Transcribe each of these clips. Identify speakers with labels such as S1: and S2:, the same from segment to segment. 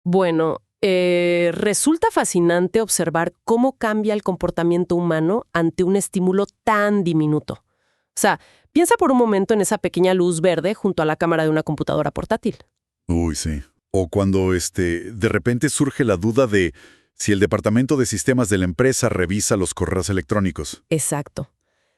S1: Bueno, resulta fascinante observar cómo cambia el comportamiento humano ante un estímulo tan diminuto. O sea, piensa por un momento en esa pequeña luz verde junto a la cámara de una computadora portátil.
S2: Uy, sí. O cuando de repente surge la duda de si el departamento de sistemas de la empresa revisa los correos electrónicos.
S1: Exacto.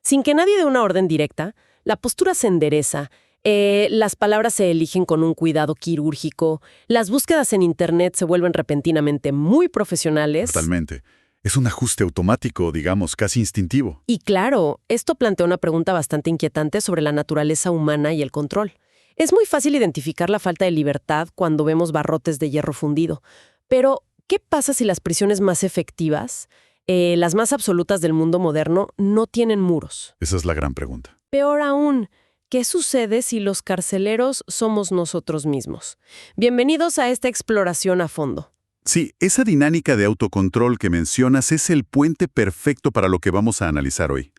S1: Sin que nadie dé una orden directa, la postura se endereza, las palabras se eligen con un cuidado quirúrgico, las búsquedas en Internet se vuelven repentinamente muy profesionales.
S2: Totalmente. Es un ajuste automático, digamos, casi instintivo.
S1: Y claro, esto plantea una pregunta bastante inquietante sobre la naturaleza humana y el control. Es muy fácil identificar la falta de libertad cuando vemos barrotes de hierro fundido. Pero, ¿qué pasa si las prisiones más efectivas, las más absolutas del mundo moderno, no tienen muros?
S2: Esa es la gran pregunta.
S1: Peor aún, ¿qué sucede si los carceleros somos nosotros mismos? Bienvenidos a esta exploración a fondo.
S2: Sí, esa dinámica de autocontrol que mencionas es el puente perfecto para lo que vamos a analizar hoy.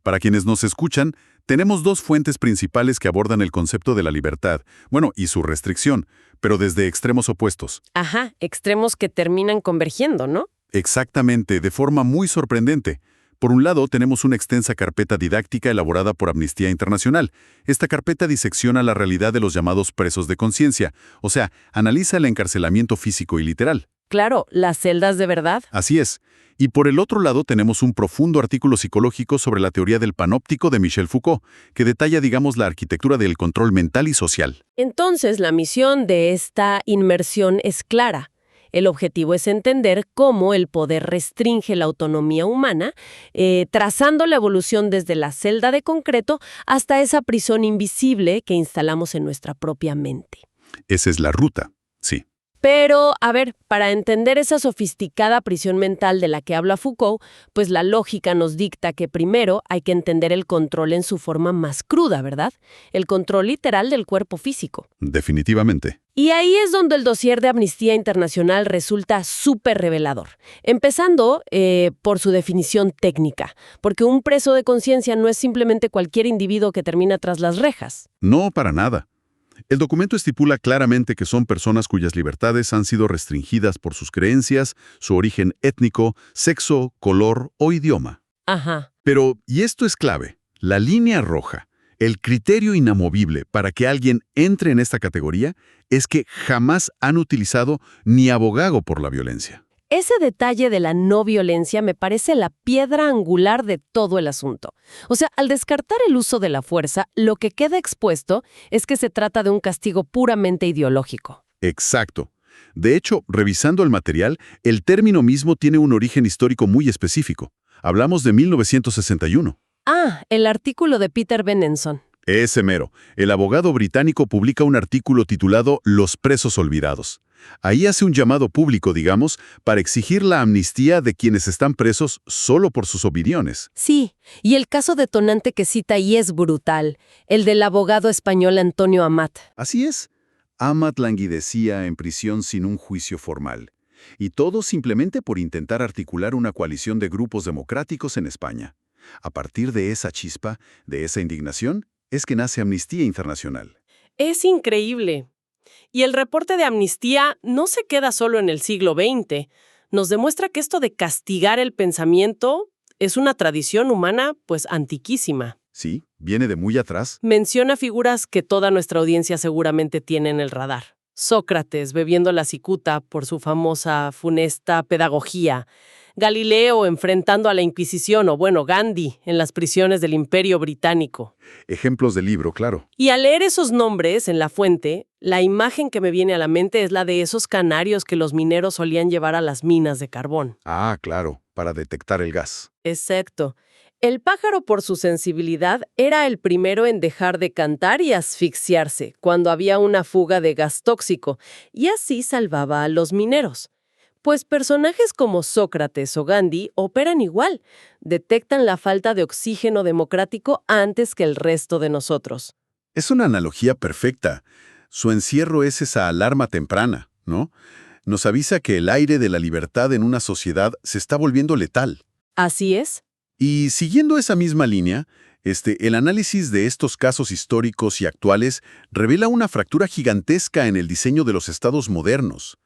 S2: Para quienes nos escuchan, tenemos dos fuentes principales que abordan el concepto de la libertad, y su restricción, pero desde extremos opuestos.
S1: Ajá, extremos que terminan convergiendo, ¿no?
S2: Exactamente, de forma muy sorprendente. Por un lado, tenemos una extensa carpeta didáctica elaborada por Amnistía Internacional. Esta carpeta disecciona la realidad de los llamados presos de conciencia, o sea, analiza el encarcelamiento físico y literal.
S1: Claro, las celdas de verdad.
S2: Así es. Y por el otro lado tenemos un profundo artículo psicológico sobre la teoría del panóptico de Michel Foucault, que detalla, digamos, la arquitectura del control mental y social.
S1: Entonces, la misión de esta inmersión es clara. El objetivo es entender cómo el poder restringe la autonomía humana, trazando la evolución desde la celda de concreto hasta esa prisión invisible que instalamos en nuestra propia mente.
S2: Esa es la ruta, sí.
S1: Pero, a ver, para entender esa sofisticada prisión mental de la que habla Foucault, pues la lógica nos dicta que primero hay que entender el control en su forma más cruda, ¿verdad? El control literal del cuerpo físico.
S2: Definitivamente.
S1: Y ahí es donde el dossier de Amnistía Internacional resulta súper revelador. Empezando por su definición técnica, porque un preso de conciencia no es simplemente cualquier individuo que termina tras las rejas.
S2: No, para nada. El documento estipula claramente que son personas cuyas libertades han sido restringidas por sus creencias, su origen étnico, sexo, color o idioma.
S1: Ajá.
S2: Pero, y esto es clave, la línea roja, el criterio inamovible para que alguien entre en esta categoría es que jamás han utilizado ni abogado por la violencia.
S1: Ese detalle de la no violencia me parece la piedra angular de todo el asunto. O sea, al descartar el uso de la fuerza, lo que queda expuesto es que se trata de un castigo puramente ideológico.
S2: Exacto. De hecho, revisando el material, el término mismo tiene un origen histórico muy específico. Hablamos de 1961.
S1: Ah, el artículo de Peter Benenson.
S2: Ese mero. El abogado británico publica un artículo titulado Los presos olvidados. Ahí hace un llamado público, digamos, para exigir la amnistía de quienes están presos solo por sus opiniones.
S1: Sí, y el caso detonante que cita ahí es brutal, el del abogado español Antonio Amat.
S2: Así es. Amat languidecía en prisión sin un juicio formal. Y todo simplemente por intentar articular una coalición de grupos democráticos en España. A partir de esa chispa, de esa indignación, es que nace Amnistía Internacional.
S1: Es increíble. Y el reporte de Amnistía no se queda solo en el siglo XX. Nos demuestra que esto de castigar el pensamiento es una tradición humana, pues, antiquísima.
S2: Sí, viene de muy atrás.
S1: Menciona figuras que toda nuestra audiencia seguramente tiene en el radar. Sócrates bebiendo la cicuta por su famosa funesta pedagogía. Galileo enfrentando a la Inquisición o, Gandhi en las prisiones del Imperio Británico.
S2: Ejemplos del libro, claro.
S1: Y al leer esos nombres en la fuente, la imagen que me viene a la mente es la de esos canarios que los mineros solían llevar a las minas de carbón.
S2: Ah, claro, para detectar el gas.
S1: Exacto. El pájaro, por su sensibilidad, era el primero en dejar de cantar y asfixiarse cuando había una fuga de gas tóxico, y así salvaba a los mineros. Pues personajes como Sócrates o Gandhi operan igual, detectan la falta de oxígeno democrático antes que el resto de nosotros.
S2: Es una analogía perfecta. Su encierro es esa alarma temprana, ¿no? Nos avisa que el aire de la libertad en una sociedad se está volviendo letal.
S1: Así es.
S2: Y siguiendo esa misma línea, el análisis de estos casos históricos y actuales revela una fractura gigantesca en el diseño de los estados modernos.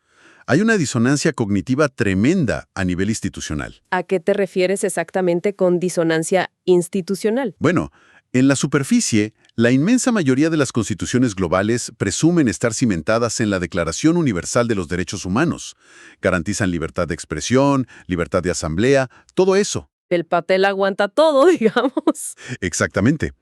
S2: Hay una disonancia cognitiva tremenda a nivel institucional.
S1: ¿A qué te refieres exactamente con disonancia institucional?
S2: Bueno, en la superficie, la inmensa mayoría de las constituciones globales presumen estar cimentadas en la Declaración Universal de los Derechos Humanos. Garantizan libertad de expresión, libertad de asamblea, todo eso.
S1: El papel aguanta todo, digamos.
S2: Exactamente.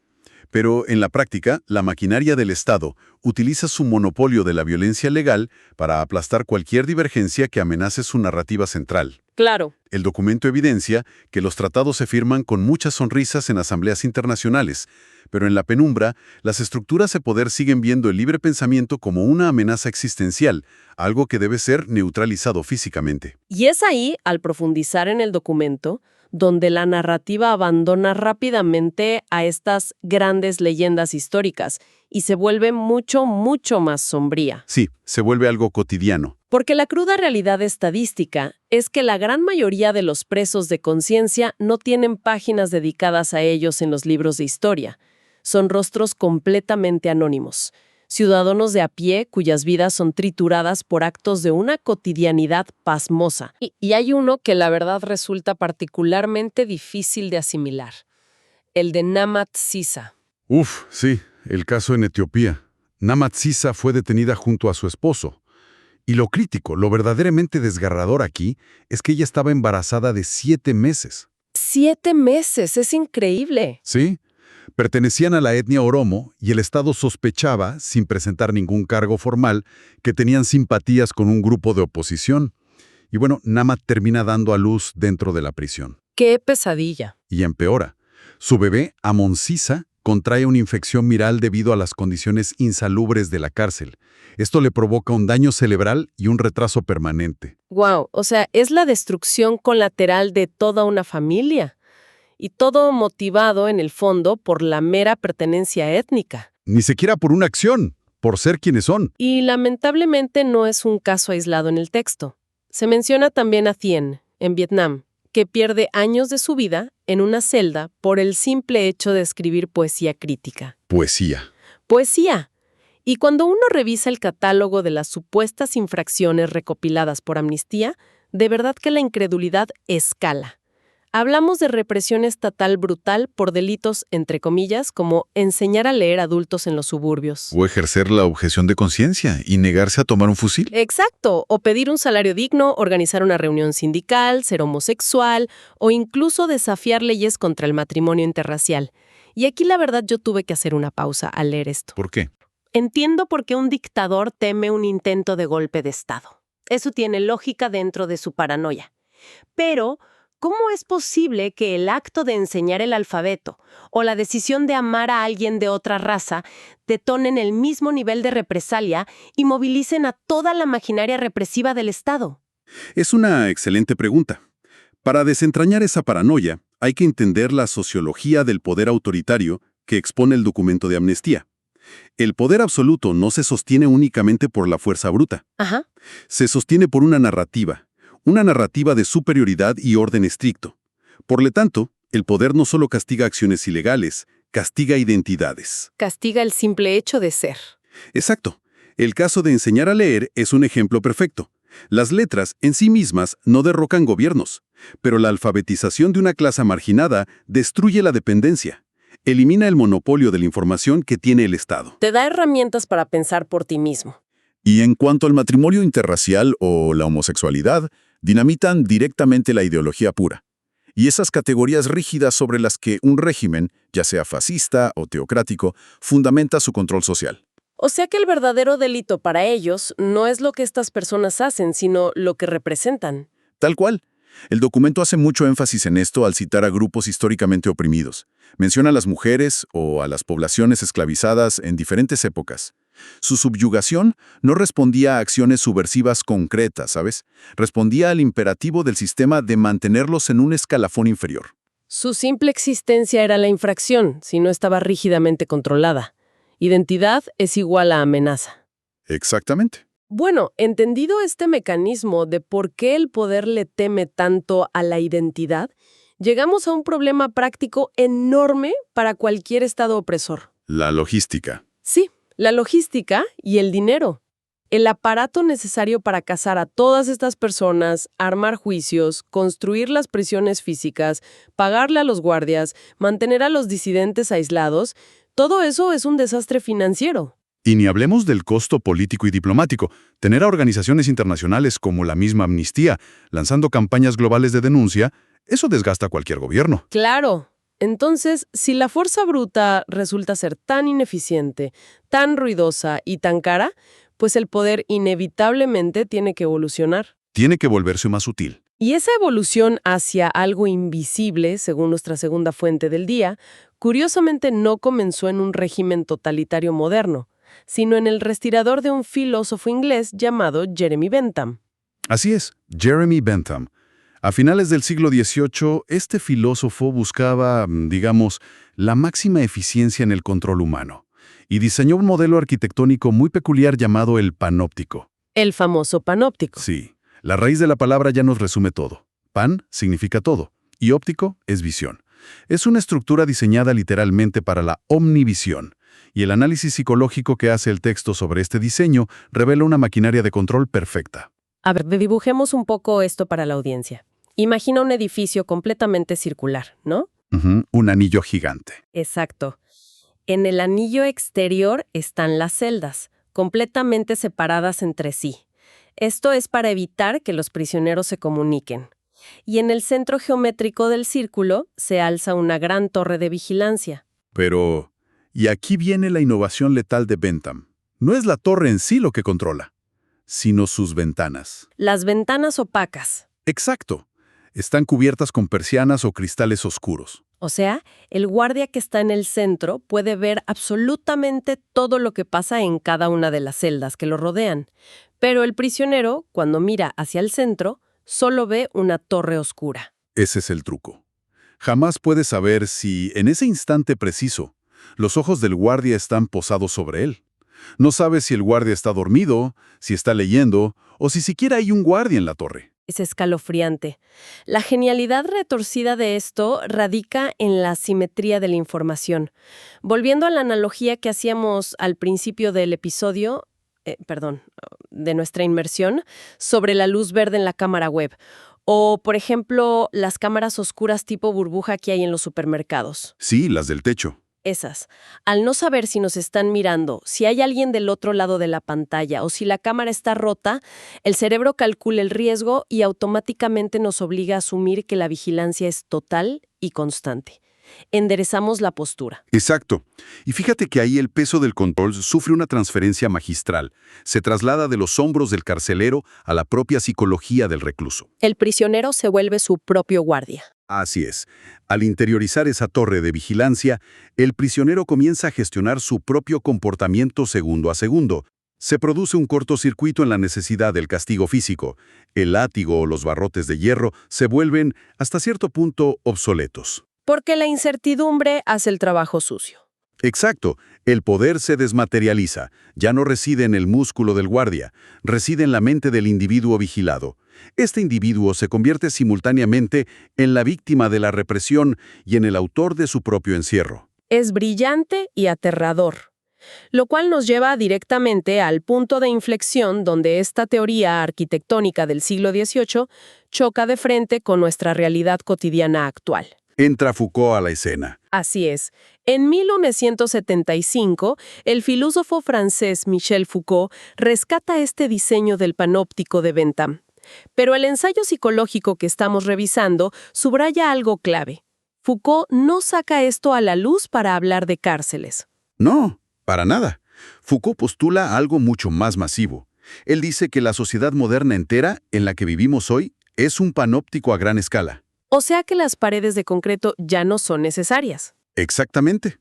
S2: Pero en la práctica, la maquinaria del Estado utiliza su monopolio de la violencia legal para aplastar cualquier divergencia que amenace su narrativa central.
S1: Claro.
S2: El documento evidencia que los tratados se firman con muchas sonrisas en asambleas internacionales, pero en la penumbra, las estructuras de poder siguen viendo el libre pensamiento como una amenaza existencial, algo que debe ser neutralizado físicamente.
S1: Y es ahí, al profundizar en el documento, donde la narrativa abandona rápidamente a estas grandes leyendas históricas y se vuelve mucho, mucho más sombría.
S2: Sí, se vuelve algo cotidiano.
S1: Porque la cruda realidad estadística es que la gran mayoría de los presos de conciencia no tienen páginas dedicadas a ellos en los libros de historia. Son rostros completamente anónimos. Ciudadanos de a pie cuyas vidas son trituradas por actos de una cotidianidad pasmosa. Y hay uno que la verdad resulta particularmente difícil de asimilar. El de Namat Sisa.
S3: Sí, el caso en Etiopía. Namat Sisa fue detenida junto a su esposo. Y lo crítico, lo verdaderamente desgarrador aquí, es que ella estaba embarazada de 7 meses.
S1: 7 meses, es increíble.
S3: ¿Sí? Pertenecían a la etnia Oromo y el Estado sospechaba, sin presentar ningún cargo formal, que tenían simpatías con un grupo de oposición. Y bueno, Namat termina dando a luz dentro de la prisión.
S1: ¡Qué pesadilla!
S3: Y empeora. Su bebé, Amon Sisa, contrae una infección viral debido a las condiciones insalubres de la cárcel. Esto le provoca un daño cerebral y un retraso permanente.
S1: ¡Wow! O sea, es la destrucción colateral de toda una familia. Y todo motivado, en el fondo, por la mera pertenencia étnica.
S3: Ni siquiera por una acción, por ser quienes son.
S1: Y lamentablemente no es un caso aislado en el texto. Se menciona también a Thien, en Vietnam, que pierde años de su vida en una celda por el simple hecho de escribir poesía crítica.
S3: Poesía.
S1: ¡Poesía! Y cuando uno revisa el catálogo de las supuestas infracciones recopiladas por Amnistía, de verdad que la incredulidad escala. Hablamos de represión estatal brutal por delitos, entre comillas, como enseñar a leer a adultos en los suburbios.
S2: O ejercer la objeción de conciencia y negarse a tomar un fusil.
S1: Exacto, o pedir un salario digno, organizar una reunión sindical, ser homosexual o incluso desafiar leyes contra el matrimonio interracial. Y aquí la verdad yo tuve que hacer una pausa al leer esto.
S2: ¿Por qué?
S1: Entiendo por qué un dictador teme un intento de golpe de Estado. Eso tiene lógica dentro de su paranoia. Pero ¿cómo es posible que el acto de enseñar el alfabeto o la decisión de amar a alguien de otra raza detonen el mismo nivel de represalia y movilicen a toda la maquinaria represiva del Estado?
S2: Es una excelente pregunta. Para desentrañar esa paranoia, hay que entender la sociología del poder autoritario que expone el documento de Amnistía. El poder absoluto no se sostiene únicamente por la fuerza bruta.
S1: Ajá.
S2: Se sostiene por una narrativa de superioridad y orden estricto. Por lo tanto, el poder no solo castiga acciones ilegales, castiga identidades.
S1: Castiga el simple hecho de ser.
S2: Exacto. El caso de enseñar a leer es un ejemplo perfecto. Las letras en sí mismas no derrocan gobiernos, pero la alfabetización de una clase marginada destruye la dependencia. Elimina el monopolio de la información que tiene el Estado.
S1: Te da herramientas para pensar por ti mismo.
S2: Y en cuanto al matrimonio interracial o la homosexualidad, dinamitan directamente la ideología pura. Y esas categorías rígidas sobre las que un régimen, ya sea fascista o teocrático, fundamenta su control social.
S1: O sea que el verdadero delito para ellos no es lo que estas personas hacen, sino lo que representan.
S2: Tal cual. El documento hace mucho énfasis en esto al citar a grupos históricamente oprimidos. Menciona a las mujeres o a las poblaciones esclavizadas en diferentes épocas. Su subyugación no respondía a acciones subversivas concretas, ¿sabes? Respondía al imperativo del sistema de mantenerlos en un escalafón inferior.
S1: Su simple existencia era la infracción, si no estaba rígidamente controlada. Identidad es igual a amenaza.
S2: Exactamente.
S1: Bueno, entendido este mecanismo de por qué el poder le teme tanto a la identidad, llegamos a un problema práctico enorme para cualquier Estado opresor.
S2: La logística.
S1: Sí, la logística y el dinero. el aparato necesario para cazar a todas estas personas, armar juicios, construir las prisiones físicas, pagarle a los guardias, mantener a los disidentes aislados, todo eso es un desastre financiero.
S3: Y ni hablemos del costo político y diplomático. Tener a organizaciones internacionales como la misma Amnistía lanzando campañas globales de denuncia, eso desgasta a cualquier gobierno.
S1: Claro. Entonces, si la fuerza bruta resulta ser tan ineficiente, tan ruidosa y tan cara, pues el poder inevitablemente tiene que evolucionar.
S3: Tiene que volverse más sutil.
S1: Y esa evolución hacia algo invisible, según nuestra segunda fuente del día, curiosamente no comenzó en un régimen totalitario moderno, sino en el respirador de un filósofo inglés llamado Jeremy Bentham.
S3: Así es, Jeremy Bentham. A finales del siglo XVIII, este filósofo buscaba, digamos, la máxima eficiencia en el control humano y diseñó un modelo arquitectónico muy peculiar llamado el panóptico.
S1: El famoso panóptico.
S3: Sí, la raíz de la palabra ya nos resume todo. Pan significa todo y óptico es visión. Es una estructura diseñada literalmente para la omnivisión, y el análisis psicológico que hace el texto sobre este diseño revela una maquinaria de control perfecta.
S1: A ver, dibujemos un poco esto para la audiencia. Imagina un edificio completamente circular, ¿no?
S3: Un anillo gigante.
S1: Exacto. En el anillo exterior están las celdas, completamente separadas entre sí. Esto es para evitar que los prisioneros se comuniquen. Y en el centro geométrico del círculo se alza una gran torre de vigilancia.
S3: Pero, y aquí viene la innovación letal de Bentham. No es la torre en sí lo que controla, sino sus ventanas.
S1: Las ventanas opacas.
S3: Exacto. Están cubiertas con persianas o cristales oscuros.
S1: O sea, el guardia que está en el centro puede ver absolutamente todo lo que pasa en cada una de las celdas que lo rodean. Pero el prisionero, cuando mira hacia el centro, solo ve una torre oscura.
S3: Ese es el truco. Jamás puedes saber si, en ese instante preciso, los ojos del guardia están posados sobre él. No sabes si el guardia está dormido, si está leyendo, o si siquiera hay un guardia en la torre.
S1: Es escalofriante. La genialidad retorcida de esto radica en la simetría de la información. Volviendo a la analogía que hacíamos al principio del episodio, de nuestra inmersión, sobre la luz verde en la cámara web. O, por ejemplo, las cámaras oscuras tipo burbuja que hay en los supermercados.
S3: Sí, las del techo.
S1: Esas. Al no saber si nos están mirando, si hay alguien del otro lado de la pantalla o si la cámara está rota, el cerebro calcula el riesgo y automáticamente nos obliga a asumir que la vigilancia es total y constante. Enderezamos la postura.
S3: Exacto. Y fíjate que ahí el peso del control sufre una transferencia magistral. Se traslada de los hombros del carcelero a la propia psicología del recluso.
S1: El prisionero se vuelve su propio guardia.
S3: Así es. Al interiorizar esa torre de vigilancia, el prisionero comienza a gestionar su propio comportamiento segundo a segundo. Se produce un cortocircuito en la necesidad del castigo físico. El látigo o los barrotes de hierro se vuelven, hasta cierto punto, obsoletos.
S1: Porque la incertidumbre hace el trabajo sucio.
S3: Exacto. El poder se desmaterializa. Ya no reside en el músculo del guardia, reside en la mente del individuo vigilado. Este individuo se convierte simultáneamente en la víctima de la represión y en el autor de su propio encierro.
S1: Es brillante y aterrador. Lo cual nos lleva directamente al punto de inflexión donde esta teoría arquitectónica del siglo XVIII choca de frente con nuestra realidad cotidiana actual.
S3: Entra Foucault a la escena.
S1: Así es. En 1975, el filósofo francés Michel Foucault rescata este diseño del panóptico de Bentham. Pero el ensayo psicológico que estamos revisando subraya algo clave. Foucault no saca esto a la luz para hablar de cárceles.
S3: No, para nada. Foucault postula algo mucho más masivo. Él dice que la sociedad moderna entera, en la que vivimos hoy, es un panóptico a gran escala.
S1: O sea que las paredes de concreto ya no son necesarias.
S3: Exactamente.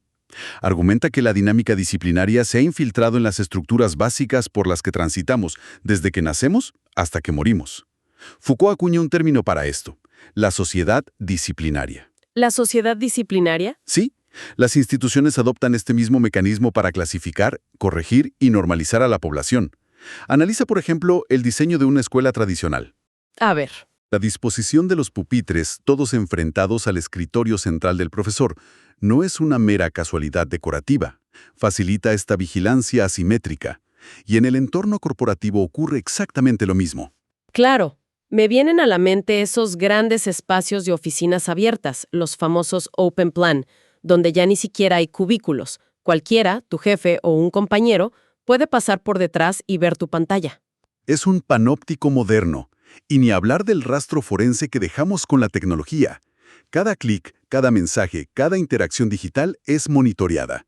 S3: Argumenta que la dinámica disciplinaria se ha infiltrado en las estructuras básicas por las que transitamos, desde que nacemos hasta que morimos. Foucault acuña un término para esto: la sociedad disciplinaria.
S1: ¿La sociedad disciplinaria?
S3: Sí, las instituciones adoptan este mismo mecanismo para clasificar, corregir y normalizar a la población. Analiza, por ejemplo, el diseño de una escuela tradicional.
S1: A ver.
S3: La disposición de los pupitres, todos enfrentados al escritorio central del profesor, no es una mera casualidad decorativa. Facilita esta vigilancia asimétrica. Y en el entorno corporativo ocurre exactamente lo mismo.
S1: Claro, me vienen a la mente esos grandes espacios de oficinas abiertas, los famosos open plan, donde ya ni siquiera hay cubículos. Cualquiera, tu jefe o un compañero, puede pasar por detrás y ver tu pantalla.
S3: Es un panóptico moderno. Y ni hablar del rastro forense que dejamos con la tecnología. Cada clic, cada mensaje, cada interacción digital es monitoreada.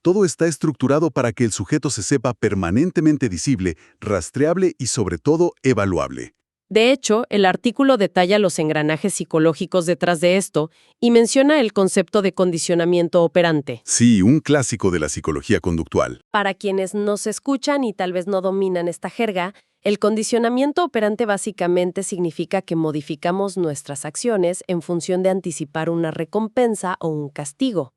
S3: Todo está estructurado para que el sujeto se sepa permanentemente visible, rastreable y sobre todo evaluable.
S1: De hecho, el artículo detalla los engranajes psicológicos detrás de esto y menciona el concepto de condicionamiento operante.
S3: Sí, un clásico de la psicología conductual.
S1: Para quienes nos escuchan y tal vez no dominan esta jerga, el condicionamiento operante básicamente significa que modificamos nuestras acciones en función de anticipar una recompensa o un castigo.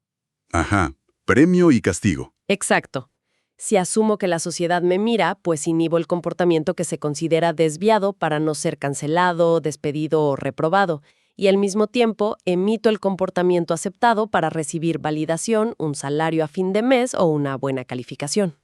S3: Ajá, premio y castigo.
S1: Exacto. Si asumo que la sociedad me mira, pues inhibo el comportamiento que se considera desviado para no ser cancelado, despedido o reprobado, y al mismo tiempo emito el comportamiento aceptado para recibir validación, un salario a fin de mes o una buena calificación.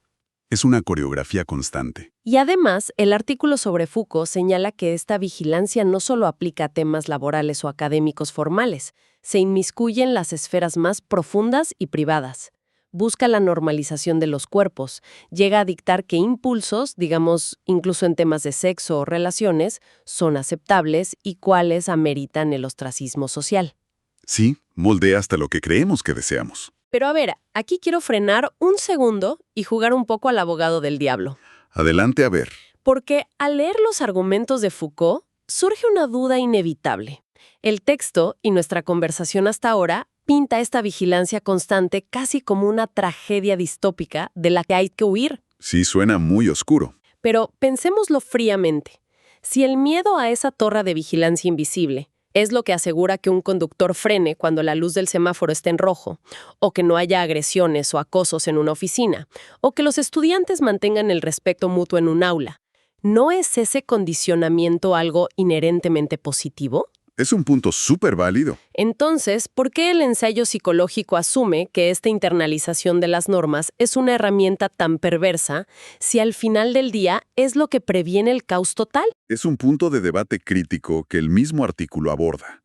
S3: Es una coreografía constante.
S1: Y además, el artículo sobre Foucault señala que esta vigilancia no solo aplica a temas laborales o académicos formales, se inmiscuye en las esferas más profundas y privadas. Busca la normalización de los cuerpos, llega a dictar qué impulsos, digamos, incluso en temas de sexo o relaciones, son aceptables y cuáles ameritan el ostracismo social.
S3: Sí, moldea hasta lo que creemos que deseamos.
S1: Pero a ver, aquí quiero frenar un segundo y jugar un poco al abogado del diablo.
S3: Adelante a ver.
S1: Porque al leer los argumentos de Foucault, surge una duda inevitable. El texto y nuestra conversación hasta ahora pinta esta vigilancia constante casi como una tragedia distópica de la que hay que huir.
S3: Sí, suena muy oscuro.
S1: Pero pensémoslo fríamente. Si el miedo a esa torre de vigilancia invisible es lo que asegura que un conductor frene cuando la luz del semáforo está en rojo, o que no haya agresiones o acosos en una oficina, o que los estudiantes mantengan el respeto mutuo en un aula, ¿no es ese condicionamiento algo inherentemente positivo?
S3: Es un punto súper válido.
S1: Entonces, ¿por qué el ensayo psicológico asume que esta internalización de las normas es una herramienta tan perversa si al final del día es lo que previene el caos total?
S3: Es un punto de debate crítico que el mismo artículo aborda.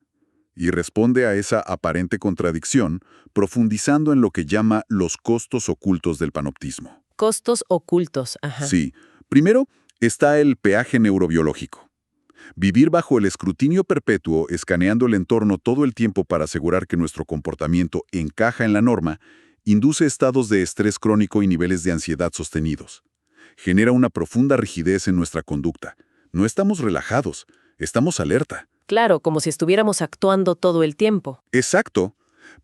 S3: Y responde a esa aparente contradicción, profundizando en lo que llama los costos ocultos del panoptismo.
S1: Costos ocultos, ajá.
S3: Sí, primero está el peaje neurobiológico. Vivir bajo el escrutinio perpetuo, escaneando el entorno todo el tiempo para asegurar que nuestro comportamiento encaja en la norma, induce estados de estrés crónico y niveles de ansiedad sostenidos. Genera una profunda rigidez en nuestra conducta. No estamos relajados, estamos alerta.
S1: Claro, como si estuviéramos actuando todo el tiempo.
S3: Exacto.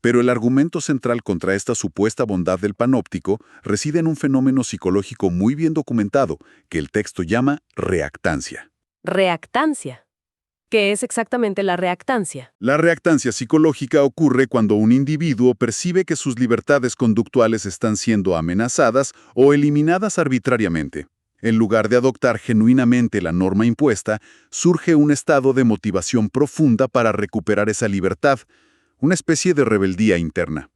S3: Pero el argumento central contra esta supuesta bondad del panóptico reside en un fenómeno psicológico muy bien documentado, que el texto llama reactancia.
S1: Reactancia. ¿Qué es exactamente la reactancia?
S3: La reactancia psicológica ocurre cuando un individuo percibe que sus libertades conductuales están siendo amenazadas o eliminadas arbitrariamente. En lugar de adoptar genuinamente la norma impuesta, surge un estado de motivación profunda para recuperar esa libertad, una especie de rebeldía interna.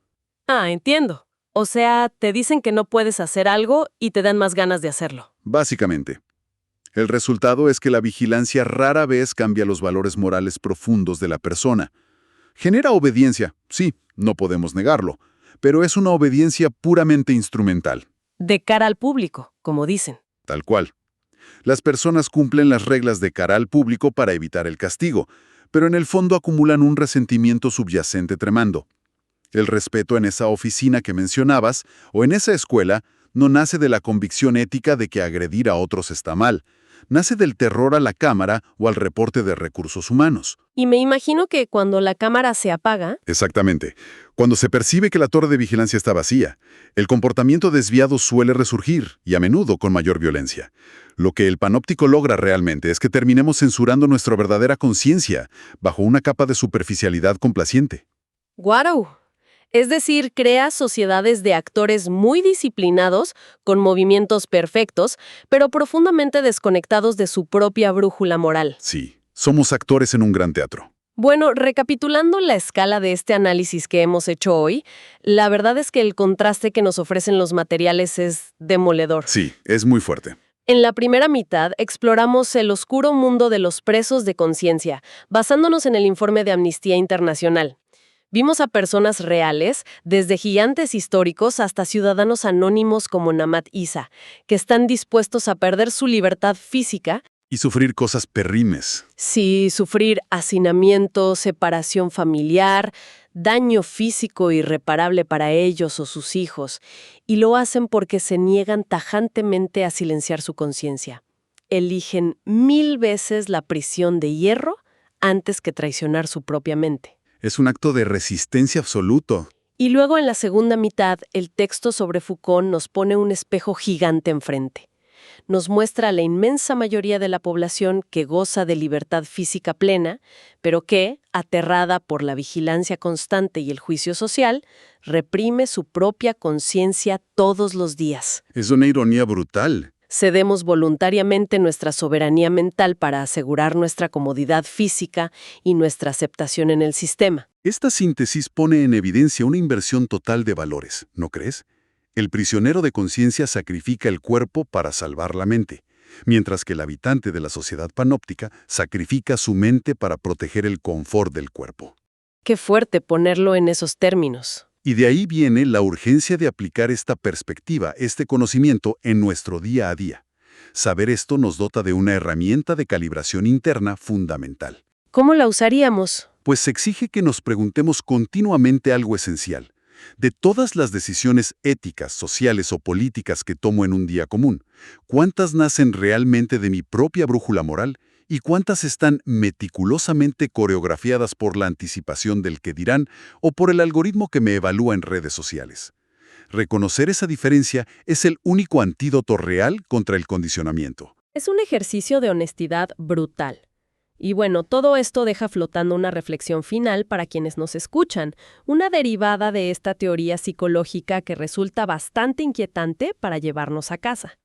S1: Ah, entiendo. O sea, te dicen que no puedes hacer algo y te dan más ganas de hacerlo.
S3: Básicamente. El resultado es que la vigilancia rara vez cambia los valores morales profundos de la persona. Genera obediencia, sí, no podemos negarlo, pero es una obediencia puramente instrumental.
S1: De cara al público, como dicen.
S3: Tal cual. Las personas cumplen las reglas de cara al público para evitar el castigo, pero en el fondo acumulan un resentimiento subyacente tremendo. El respeto en esa oficina que mencionabas, o en esa escuela, no nace de la convicción ética de que agredir a otros está mal. Nace del terror a la cámara o al reporte de recursos humanos.
S1: Y me imagino que cuando la cámara se apaga...
S3: Exactamente. Cuando se percibe que la torre de vigilancia está vacía, el comportamiento desviado suele resurgir, y a menudo con mayor violencia. Lo que el panóptico logra realmente es que terminemos censurando nuestra verdadera conciencia, bajo una capa de superficialidad complaciente.
S1: ¡Guau! Es decir, crea sociedades de actores muy disciplinados, con movimientos perfectos, pero profundamente desconectados de su propia brújula moral.
S3: Sí, somos actores en un gran teatro.
S1: Bueno, recapitulando la escala de este análisis que hemos hecho hoy, la verdad es que el contraste que nos ofrecen los materiales es demoledor.
S2: Sí, es muy fuerte.
S1: En la primera mitad exploramos el oscuro mundo de los presos de conciencia, basándonos en el informe de Amnistía Internacional. Vimos a personas reales, desde gigantes históricos hasta ciudadanos anónimos como Namat Issa, que están dispuestos a perder su libertad física.
S2: Y sufrir cosas perrimes.
S1: Sí, sufrir hacinamiento, separación familiar, daño físico irreparable para ellos o sus hijos, y lo hacen porque se niegan tajantemente a silenciar su conciencia. Eligen 1000 veces la prisión de hierro antes que traicionar su propia mente.
S2: Es un acto de resistencia absoluto.
S1: Y luego en la segunda mitad, el texto sobre Foucault nos pone un espejo gigante enfrente. Nos muestra a la inmensa mayoría de la población que goza de libertad física plena, pero que, aterrada por la vigilancia constante y el juicio social, reprime su propia conciencia todos los días.
S2: Es una ironía brutal.
S1: Cedemos voluntariamente nuestra soberanía mental para asegurar nuestra comodidad física y nuestra aceptación en el sistema.
S2: Esta síntesis pone en evidencia una inversión total de valores, ¿no crees? El prisionero de conciencia sacrifica el cuerpo para salvar la mente, mientras que el habitante de la sociedad panóptica sacrifica su mente para proteger el confort del cuerpo.
S1: Qué fuerte ponerlo en esos términos.
S2: Y de ahí viene la urgencia de aplicar esta perspectiva, este conocimiento, en nuestro día a día. Saber esto nos dota de una herramienta de calibración interna fundamental.
S1: ¿Cómo la usaríamos?
S2: Pues se exige que nos preguntemos continuamente algo esencial. De todas las decisiones éticas, sociales o políticas que tomo en un día común, ¿cuántas nacen realmente de mi propia brújula moral y cuántas están meticulosamente coreografiadas por la anticipación del que dirán o por el algoritmo que me evalúa en redes sociales? Reconocer esa diferencia es el único antídoto real contra el condicionamiento.
S1: Es un ejercicio de honestidad brutal. Y bueno, todo esto deja flotando una reflexión final para quienes nos escuchan, una derivada de esta teoría psicológica que resulta bastante inquietante para llevarnos a casa.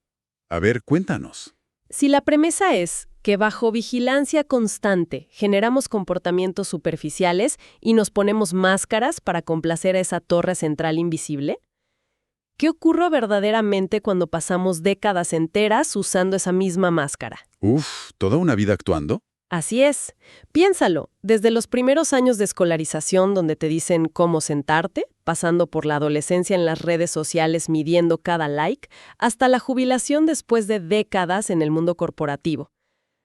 S2: A ver, cuéntanos.
S1: Si la premisa es que bajo vigilancia constante generamos comportamientos superficiales y nos ponemos máscaras para complacer a esa torre central invisible, ¿qué ocurre verdaderamente cuando pasamos décadas enteras usando esa misma máscara?
S2: ¿Toda una vida actuando?
S1: Así es. Piénsalo, desde los primeros años de escolarización donde te dicen cómo sentarte, pasando por la adolescencia en las redes sociales midiendo cada like, hasta la jubilación después de décadas en el mundo corporativo.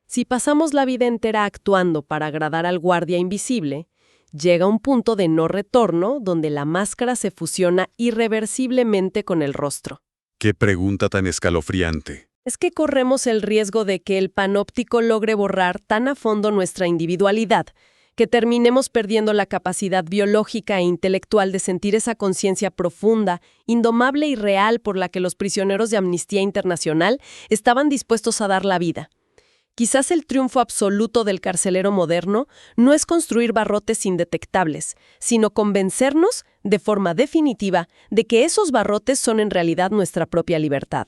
S1: Si pasamos la vida entera actuando para agradar al guardia invisible, llega un punto de no retorno donde la máscara se fusiona irreversiblemente con el rostro.
S2: ¡Qué pregunta tan escalofriante!
S1: Es que corremos el riesgo de que el panóptico logre borrar tan a fondo nuestra individualidad, que terminemos perdiendo la capacidad biológica e intelectual de sentir esa conciencia profunda, indomable y real por la que los prisioneros de Amnistía Internacional estaban dispuestos a dar la vida. Quizás el triunfo absoluto del carcelero moderno no es construir barrotes indetectables, sino convencernos, de forma definitiva, de que esos barrotes son en realidad nuestra propia libertad.